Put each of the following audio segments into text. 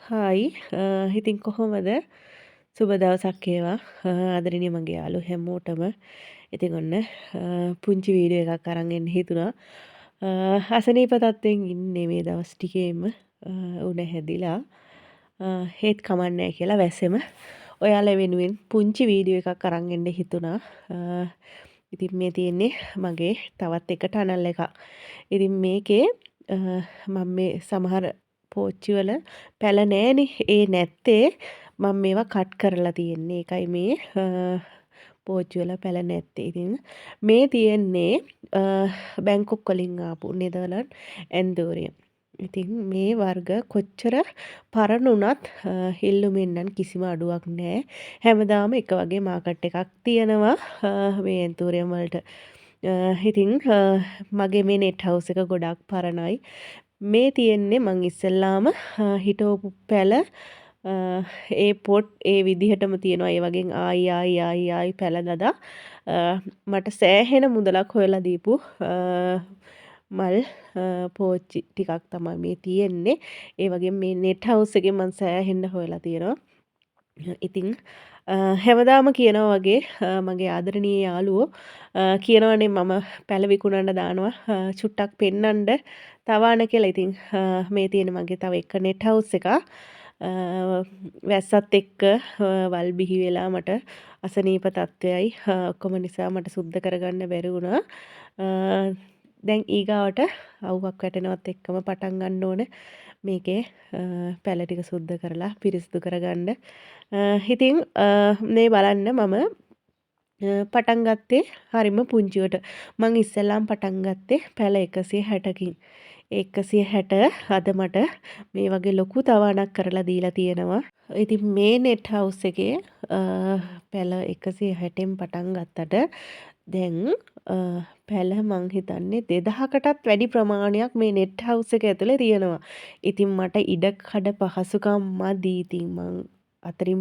Hi ඉතින් කොහොමද සුබ දවසක් ඒවා ආදරණීය මගේ යාළු හැමෝටම ඉතින් ඔන්න පුංචි වීඩියෝ එකක් අරන් එන්න හිතුණා අසනීප තත්ත්වෙන් ඉන්නේ මේ දවස් ටිකේම උණ හැදිලා හේත් කමන්නේ කියලා වැස්සෙම ඔයාලා වෙනුවෙන් පුංචි වීඩියෝ එකක් අරන් එන්න හිතුණා ඉතින් මේ තියෙන්නේ මගේ තවත් එක ටනල් එකක් ඉතින් මේකේ මම මේ සමහර පෝච්චි වල පැල නෑනේ. ඒ නැත්තේ මම මේවා කට් කරලා තියෙන්නේ. ඒකයි මේ පෝච්චි වල පැල නැත්තේ. ඉතින් මේ තියෙන්නේ බැංකොක් වලින් ආපු නෙදර්ලන්ඩ් ඇන්දෝරියම්. ඉතින් මේ වර්ග කොච්චර පරණ වුණත් ඉල්ලුමෙන් නම් කිසිම අඩුවක් නෑ. හැමදාම එක වගේ මාකට් එකක් තියෙනවා මේ ඇන්තෝරියම් වලට. ඉතින් මගේ මේ නෙට් හවුස් එක ගොඩක් පරණයි. මේ තියෙන්නේ මං ඉස්සෙල්ලාම හිටවපු පැල ඒ පොට් ඒ විදිහටම තියෙනවා. ඒ වගේ ආයි පැල දදා මට සෑහෙන මුදලක් හොයලා දීපු මල් පෝච්චි ටිකක් තමයි මේ තියෙන්නේ. ඒ වගේම මේ නෙට් හවුස් එකේ මං සෑහෙන්න හොයලා තියෙනවා. ඉතින් හැමදාම කියනවා වගේ මගේ ආදරණීය යාළුවෝ කියනවනේ මම පැල විකුණන්න දානවා චුට්ටක් පෙන්නන්න තවාන කියලා. ඉතින් මේ තියෙන මගේ තව එක නෙට් හවුස් එකක්. වැස්සත් එක්ක වල් බිහි වෙලා මට අසනීප තත්ත්වයයි ඔක්කොම නිසා මට සුද්ධ කරගන්න බැරි වුණා. දැන් ඊගාවට අවුවක් වැටෙනවත් එක්කම පටන් ගන්න ඕන මේකේ පැල ටික සුද්ධ කරලා පිරිසිදු කරගන්න. ඉතින් මේ බලන්න මම පටන් ගත්තේ හරිම පුංචිවට. මං ඉස්සෙල්ලාම පටන් ගත්තේ පැල 160කින්. 160 අද මට මේ වගේ ලොකු තවාණක් කරලා දීලා තියෙනවා. ඉතින් මේ නෙට් හවුස් එකේ පැල 160න් පටන් ගත්තට දැන් පැල මං හිතන්නේ 2000කටත් වැඩි ප්‍රමාණයක් මේ නෙට් හවුස් එක ඇතුලේ තියෙනවා. ඉතින් මට ඉඩකඩ පහසුකම් මදි. ඉතින් මං අතරින්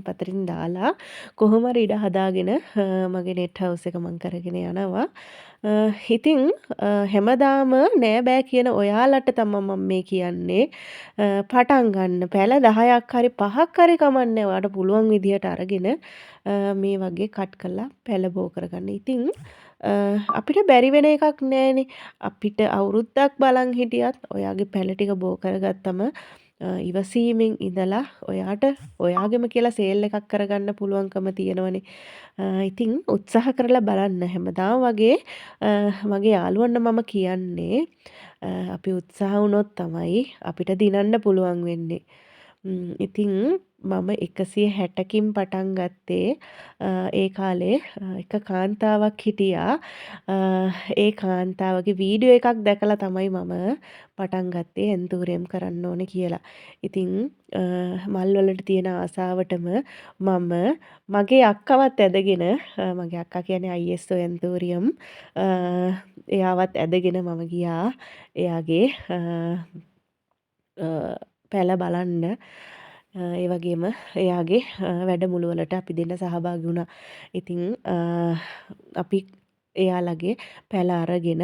පතරින් දාලා කොහොම හරි ඉඩ හදාගෙන මගේ නෙට් හවුස් එක මං කරගෙන යනවා. ඉතින් හැමදාම නෑ බෑ කියන ඔයාලට තමයි මම මේ කියන්නේ පටන් ගන්න. පැල 10ක් හරි 5ක් හරි කමන්නේ. ඔයාලට පුළුවන් විදියට අරගෙන මේ වගේ කට් කරලා පැල බෝ කරගන්න. ඉතින් අපිට බැරි වෙන එකක් නෑනේ. අපිට අවුරුද්දක් බලන් හිටියත් ඔයාගේ පැල ටික බෝ කරගත්තම ඉවසීමෙන් ඉඳලා ඔයාට ඔයාගෙම කියලා සේල් එකක් කරගන්න පුළුවන්කම තියෙනවනේ. ඉතින් උත්සාහ කරලා බලන්න හැමදාම වගේ මගේ යාළුවන්ට මම කියන්නේ අපි උත්සාහ වුණොත් තමයි අපිට දිනන්න පුළුවන් වෙන්නේ. ඉතින් මම 160කින් පටන් ගත්තේ ඒ කාලේ එක කාන්තාවක් හිටියා. ඒ කාන්තාවගේ වීඩියෝ එකක් දැකලා තමයි මම පටන් ගත්තේ ඇන්තූරියම් කරන්න ඕනේ කියලා. ඉතින් මල් වලට තියෙන ආසාවටම මම මගේ අක්කවත් ඇදගෙන මගේ අක්කා කියන්නේ ISO ඇන්තූරියම් එයාවත් ඇදගෙන මම ගියා එයාගේ පැල බලන්න. ඒ වගේම එයාගේ වැඩමුළු වලට අපි දෙන්න සහභාගී වුණා. ඉතින් අපි එයාලගේ පැල අරගෙන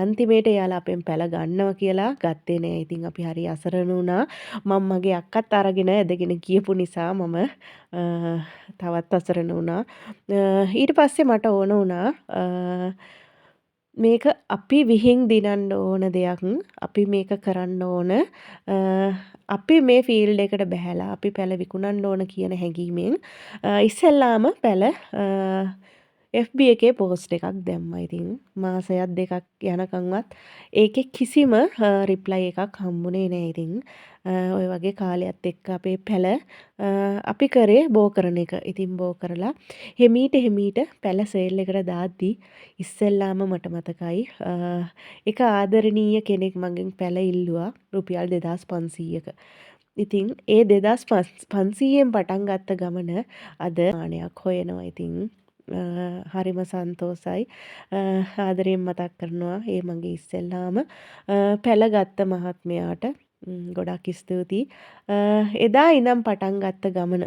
අන්තිමේට එයාලා අපෙන් පැල ගන්නවා කියලා ගත්තේ නෑ. ඉතින් අපි හරි අසරණ වුණා. මම මගේ අක්කත් අරගෙන ඇදගෙන ගියපු නිසා මම තවත් අසරණ වුණා. ඊට පස්සේ මට ඕන වුණා මේක අපි විහිං දිනන්න ඕන දෙයක්. අපි මේක කරන්න ඕන. අපි මේ ෆීල්ඩ් එකට බැහැලා අපි පැල විකුණන්න ඕන කියන හැඟීමෙන් ඉස්සෙල්ලාම පැල FB එකේ පෝස්ට් එකක් දැම්මා. ඉතින් මාසයක් දෙකක් යනකම්වත් ඒකේ කිසිම රිප්ලයි එකක් හම්බුනේ නෑ. ඉතින් ඔය වගේ කාලයත් එක්ක අපේ පැල අපි කරේ බෝ කරන එක. ඉතින් බෝ කරලා හෙමීට පැල සේල් එකට දාද්දි ඉස්සෙල්ලාම මට මතකයි එක ආදරණීය කෙනෙක් මගෙන් පැල ඉල්ලුවා රුපියල් 2500ක. ඉතින් ඒ 2500ෙන් පටන් ගත්ත ගමන අද මානයක් හොයනවා. ඉතින් හරිම සන්තෝසයි. ආදරයෙන් මතක් කරනවා ඒ මගේ ඉස්සෙල්ලාම පැල ගත්ත මහත්මයාට ගොඩක් ස්තුතියි. එදා ඉඳන් පටන් ගත්ත ගමන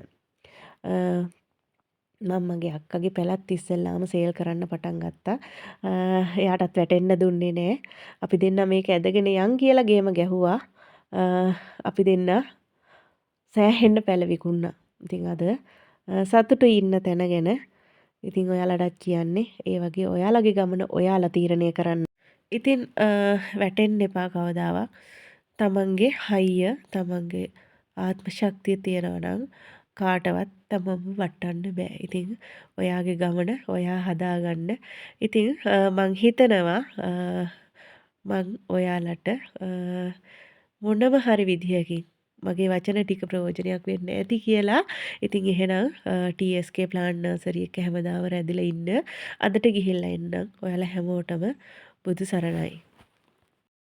මම මගේ අක්කගේ පැලත් ඉස්සෙල්ලාම සේල් කරන්න පටන් ගත්තා. එයාටත් වැටෙන්න දුන්නේ නෑ. අපි දෙන්න මේක ඇදගෙන යන් කියලා ගේම ගැහුවා. අපි දෙන්න සෑහෙන්න පැලවිකුණා. ඉතින් අද සතුටුයි ඉන්න තැන ගැන. ඉතින් ඔයාලටත් කියන්නේ ඒ වගේ ඔයාලගේ ගමන ඔයාලා තීරණය කරන්න. ඉතින් වැටෙන්න එපා කවදාවත්. තමන්ගේ හයිය තමන්ගේ ආත්ම ශක්තිය තියෙනවා නම් කාටවත් තමන්ව වටන්න බෑ. ඉතින් ඔයාගේ ගමන ඔයා හදාගන්න. ඉතින් මං හිතනවා මං ඔයාලට මොනම හරි විදිහකින් මගේ වචන ටික ප්‍රයෝජනයක් වෙන්න ඇති කියලා. ඉතින් එහෙනම් TSK ප්ලාන්ට් නර්සරි එක හැමදාම රැඳිලා ඉන්න. අදට ගිහිල්ලා එන්නම්. ඔයාලා හැමෝටම බුදු සරණයි.